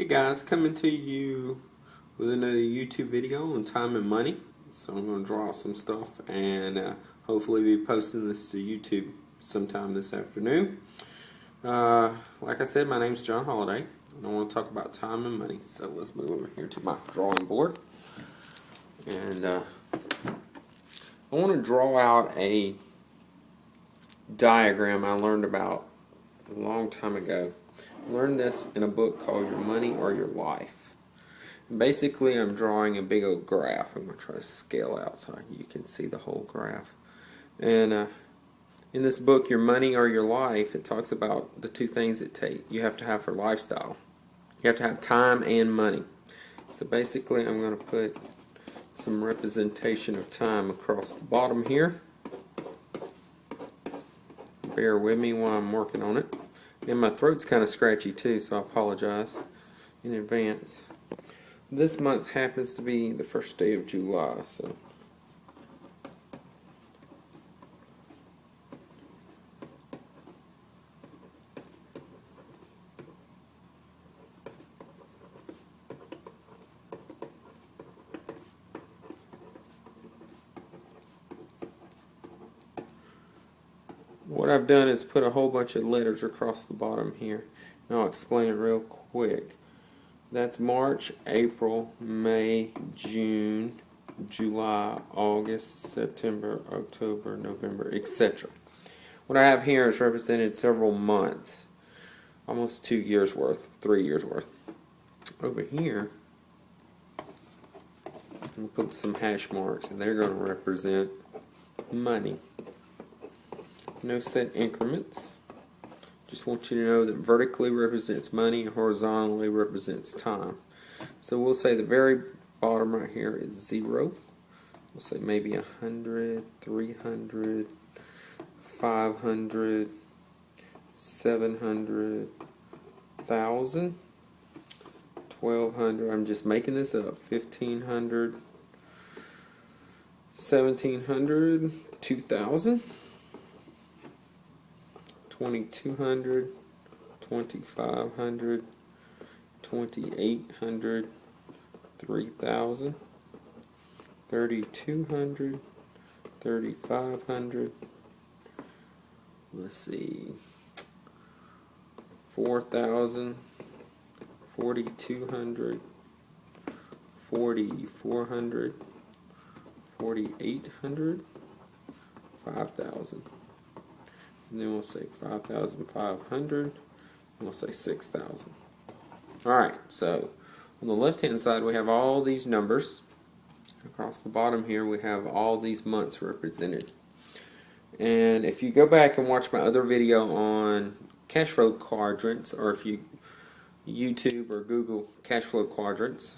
Hey guys, coming to you with another YouTube video on time and money. So I'm going to draw some stuff and hopefully be posting this to YouTube sometime this afternoon. Like I said, my name's John Holiday and I want to talk about time and money. So let's move over here to my drawing board. And I want to draw out a diagram I learned about a long time ago. I learned this in a book called Your Money or Your Life. And basically, I'm drawing a big old graph. I'm going to try to scale out so you can see the whole graph. And in this book, Your Money or Your Life, it talks about the two things you have to have for lifestyle. You have to have time and money. So basically, I'm going to put some representation of time across the bottom here. Bear with me while I'm working on it. And my throat's kind of scratchy too, so I apologize in advance. This month happens to be the first day of July, so what I've done is put a whole bunch of letters across the bottom here. And I'll explain it real quick. That's March, April, May, June, July, August, September, October, November, etc. What I have here is represented several months. Almost 2 years worth, 3 years worth. Over here, I'm going to put some hash marks and they're going to represent money. No set increments. Just want you to know that vertically represents money and horizontally represents time. So we'll say the very bottom right here is 0. We'll say maybe 100, 300, 500, 700, 1,000, 1,200. I'm just making this up. 1,500, 1,700, 2,000. 2,200, 2,500, 2,800, 3,000, 3,200, 3,500. Let's see, 4,000, 4,200, 4,400, 4,800, 5,000. And then we'll say 5,500, and we'll say 6,000. Alright, so on the left hand side we have all these numbers. Across the bottom here we have all these months represented. And if you go back and watch my other video on cash flow quadrants, or if you YouTube or Google cash flow quadrants,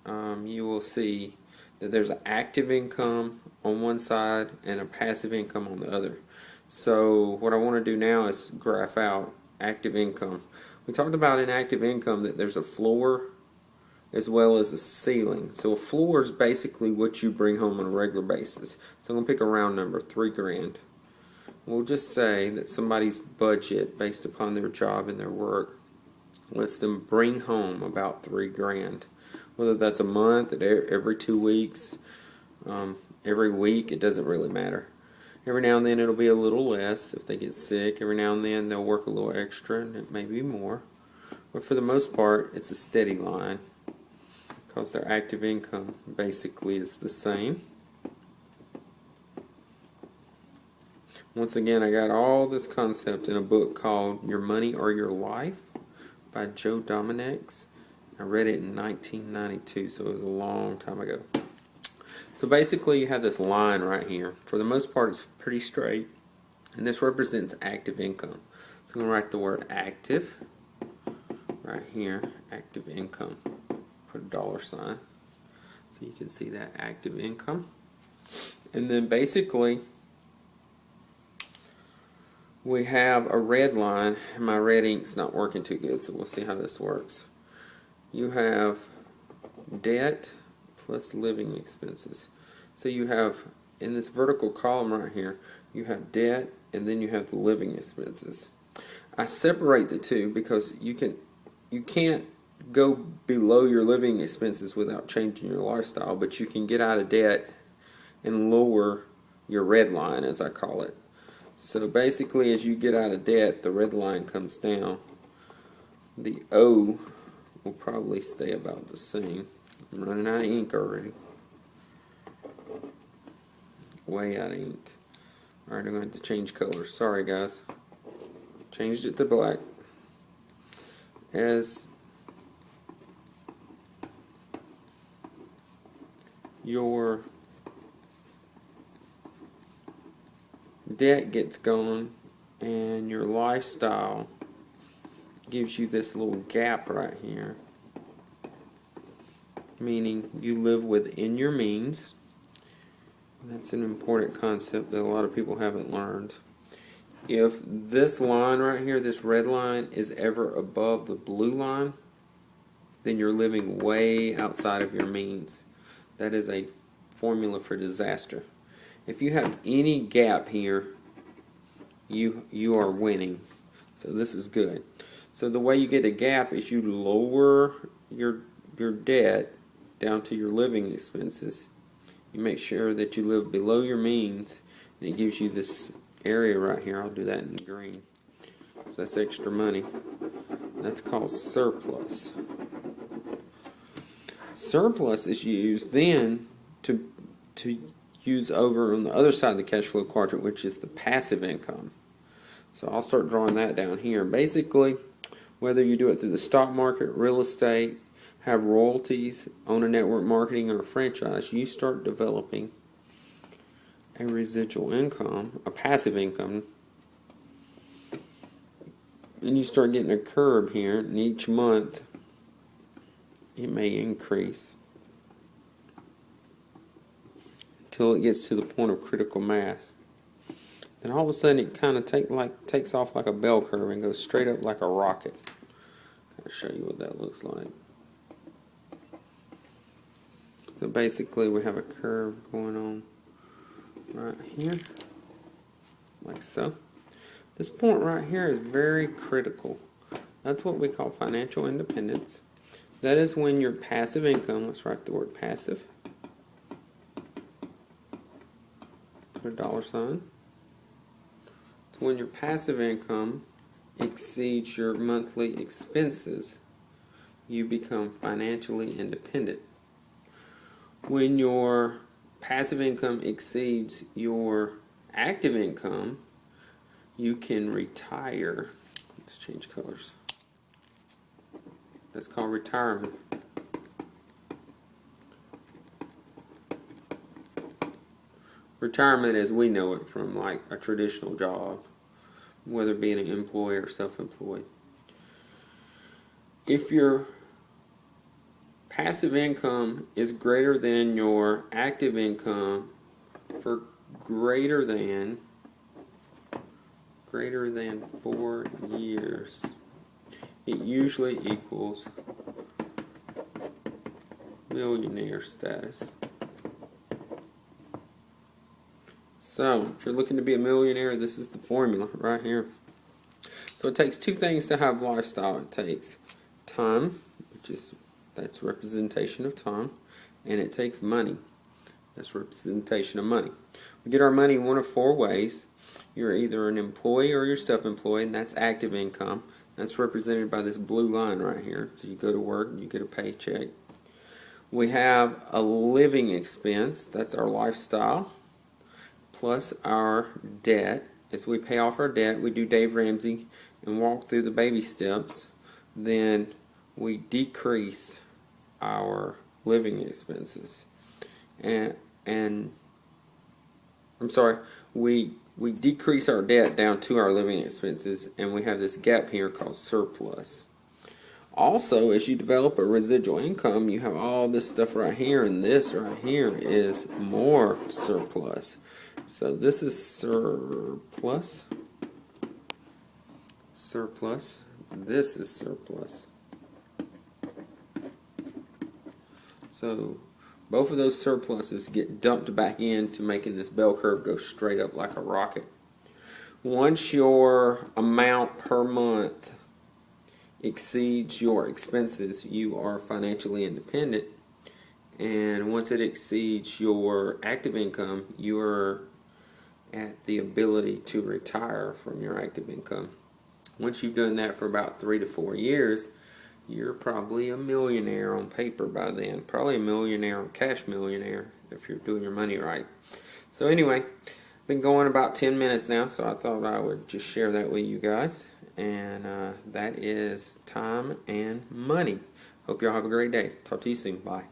you will see that there's an active income on one side and a passive income on the other. So what I want to do now is graph out active income. We talked about in active income that there's a floor as well as a ceiling. So a floor is basically what you bring home on a regular basis. So I'm going to pick a round number, $3,000. We'll just say that somebody's budget based upon their job and their work lets them bring home about $3,000. Whether that's a month, every 2 weeks, every week, it doesn't really matter. Every now and then it'll be a little less if they get sick. Every now and then they'll work a little extra and it may be more. But for the most part, it's a steady line because their active income basically is the same. Once again, I got all this concept in a book called Your Money or Your Life by Joe Dominex. I read it in 1992, so it was a long time ago. So basically you have this line right here. For the most part it's pretty straight, and this represents active income. So I'm going to write the word active right here, active income. Put a $sign so you can see that active income. And then basically we have a red line, and my red ink's not working too good, so we'll see how this works. You have debt plus living expenses. So you have, in this vertical column right here, you have debt and then you have the living expenses. I separate the two because you can't go below your living expenses without changing your lifestyle, but you can get out of debt and lower your red line, as I call it. So basically, as you get out of debt, the red line comes down. The O will probably stay about the same. I'm running out of ink already. Way out of ink. Alright, I'm going to have to change colors. Sorry, guys. Changed it to black. As your debt gets gone and your lifestyle gives you this little gap right here, meaning you live within your means. That's an important concept that a lot of people haven't learned. If this line right here, this red line, is ever above the blue line, then you're living way outside of your means. That is a formula for disaster. If you have any gap here, you are winning. So this is good. So the way you get a gap is you lower your debt down to your living expenses. You make sure that you live below your means, and it gives you this area right here. I'll do that in green. So that's extra money. That's called surplus. Surplus is used then to use over on the other side of the cash flow quadrant, which is the passive income. So I'll start drawing that down here. Basically, whether you do it through the stock market, real estate, have royalties, own a network marketing, or a franchise, you start developing a residual income, a passive income, and you start getting a curve here, and each month it may increase until it gets to the point of critical mass. Then all of a sudden it kind of takes off like a bell curve and goes straight up like a rocket. I'll show you what that looks like. So basically we have a curve going on right here, like so. This point right here is very critical. That's what we call financial independence. That is when your passive income, let's write the word passive, put a dollar sign. It's when your passive income exceeds your monthly expenses, you become financially independent. When your passive income exceeds your active income, you can retire. Let's change colors. That's called retirement. Retirement as we know it from like a traditional job, whether being an employee or self-employed. If your passive income is greater than your active income for greater than 4 years, it usually equals millionaire status. So, if you're looking to be a millionaire, this is the formula right here. So it takes two things to have lifestyle. It takes time, that's representation of time, and it takes money. That's representation of money. We get our money one of 4 ways. You're either an employee or you're self-employed, and that's active income. That's represented by this blue line right here. So you go to work and you get a paycheck. We have a living expense. That's our lifestyle, plus our debt. As we pay off our debt, we do Dave Ramsey and walk through the baby steps. Then we decrease our living expenses. We decrease our debt down to our living expenses, and we have this gap here called surplus. Also, as you develop a residual income, you have all this stuff right here, and this right here is more surplus. So this is surplus. Surplus. This is surplus. So both of those surpluses get dumped back into making this bell curve go straight up like a rocket. Once your amount per month exceeds your expenses, you are financially independent. And once it exceeds your active income, you're at the ability to retire from your active income. Once you've done that for about 3 to 4 years, you're probably a millionaire on paper by then. Probably a millionaire, cash millionaire, if you're doing your money right. So anyway, been going about 10 minutes now, so I thought I would just share that with you guys. And that is time and money. Hope y'all have a great day. Talk to you soon. Bye.